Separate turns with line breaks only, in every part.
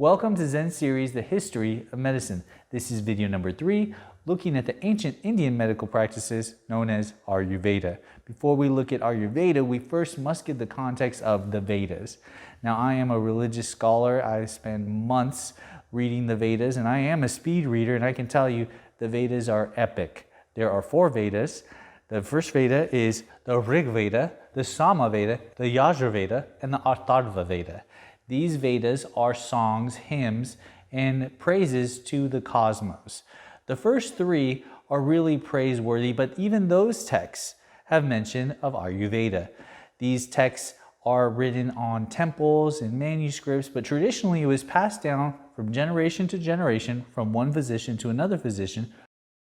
Welcome to Zen series, The History of Medicine. This is video number 3, looking at the ancient Indian medical practices known as Ayurveda. Before we look at Ayurveda, we first must get the context of the Vedas. Now, I am a religious scholar. I spend months reading the Vedas, and I am a speed reader, and I can tell you the Vedas are epic. There are 4 Vedas. The first Veda is the Rig Veda, the Sama Veda, the Yajur Veda, and the Atharva Veda. These Vedas are songs, hymns, and praises to the cosmos. The first 3 are really praiseworthy, but even those texts have mention of Ayurveda. These texts are written on temples and manuscripts, but traditionally it was passed down from generation to generation, from one physician to another physician.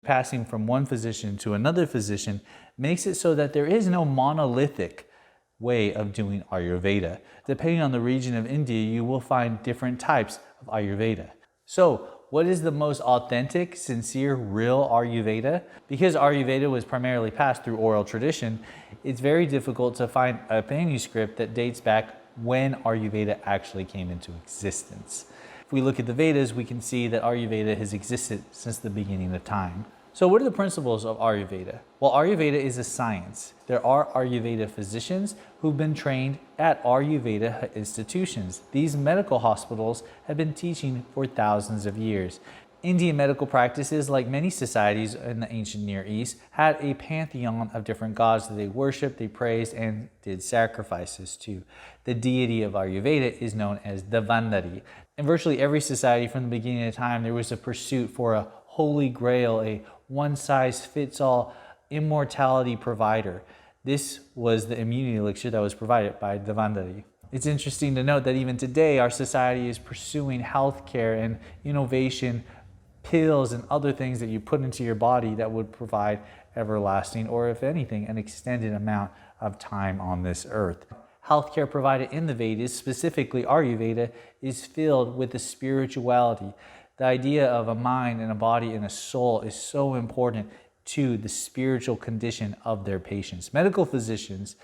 Passing from one physician to another physician makes it so that there is no monolithic way of doing Ayurveda. Depending on the region of India, you will find different types of Ayurveda. So, what is the most authentic, sincere, real Ayurveda? Because Ayurveda was primarily passed through oral tradition, it's very difficult to find a manuscript that dates back when Ayurveda actually came into existence. If we look at the Vedas, we can see that Ayurveda has existed since the beginning of time. So what are the principles of Ayurveda? Well, Ayurveda is a science. There are Ayurveda physicians who've been trained at Ayurveda institutions. These medical hospitals have been teaching for thousands of years. Indian medical practices, like many societies in the ancient Near East, had a pantheon of different gods that they worshipped, they praised, and did sacrifices to. The deity of Ayurveda is known as Dhanvantari. In virtually every society from the beginning of time, there was a pursuit for a holy grail, a one-size-fits-all immortality provider. This was the immunity elixir that was provided by Dhanvantari. It's interesting to note that even today, our society is pursuing healthcare and innovation, pills and other things that you put into your body that would provide everlasting, or if anything, an extended amount of time on this earth. Healthcare provided in the Vedas, specifically Ayurveda, is filled with the spirituality. The idea of a mind and a body and a soul is so important to the spiritual condition of their patients. Medical physicians,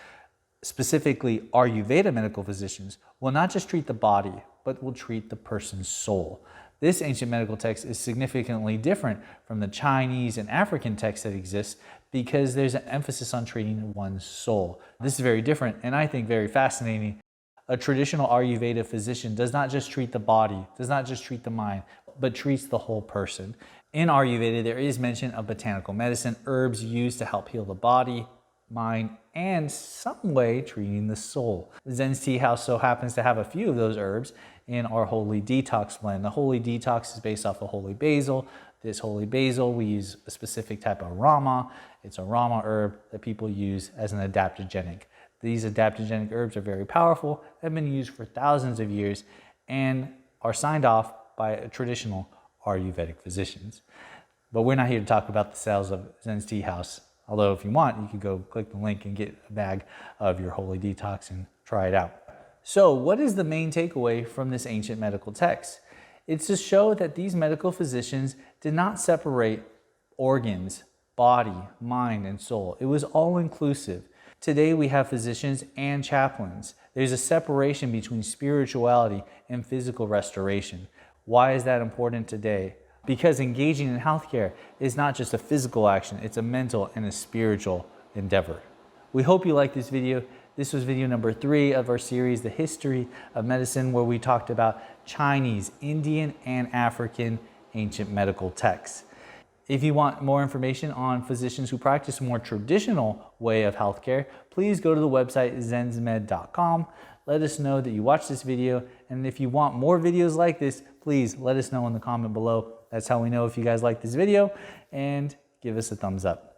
specifically Ayurveda medical physicians, will not just treat the body, but will treat the person's soul. This ancient medical text is significantly different from the Chinese and African texts that exist because there's an emphasis on treating one's soul. This is very different and I think very fascinating. A traditional Ayurveda physician does not just treat the body, does not just treat the mind, but treats the whole person. In Ayurveda, there is mention of botanical medicine, herbs used to help heal the body, mind, and some way treating the soul. Zen's Tea House so happens to have a few of those herbs in our Holy Detox blend. The Holy Detox is based off of holy basil. This holy basil, we use a specific type of Rama. It's a Rama herb that people use as an adaptogenic. These adaptogenic herbs are very powerful, have been used for thousands of years, and are signed off by traditional Ayurvedic physicians. But we're not here to talk about the sales of Zen's Tea House. Although if you want, you could go click the link and get a bag of your Holy Detox and try it out. So what is the main takeaway from this ancient medical text? It's to show that these medical physicians did not separate organs, body, mind, and soul. It was all inclusive. Today we have physicians and chaplains. There's a separation between spirituality and physical restoration. Why is that important today? Because engaging in healthcare is not just a physical action, it's a mental and a spiritual endeavor. We hope you liked this video. This was video number 3 of our series, The History of Medicine, where we talked about Chinese, Indian, and African ancient medical texts. If you want more information on physicians who practice a more traditional way of healthcare, please go to the website zensmed.com. Let us know that you watched this video, and if you want more videos like this, please let us know in the comment below. That's how we know if you guys like this video, and give us a thumbs up.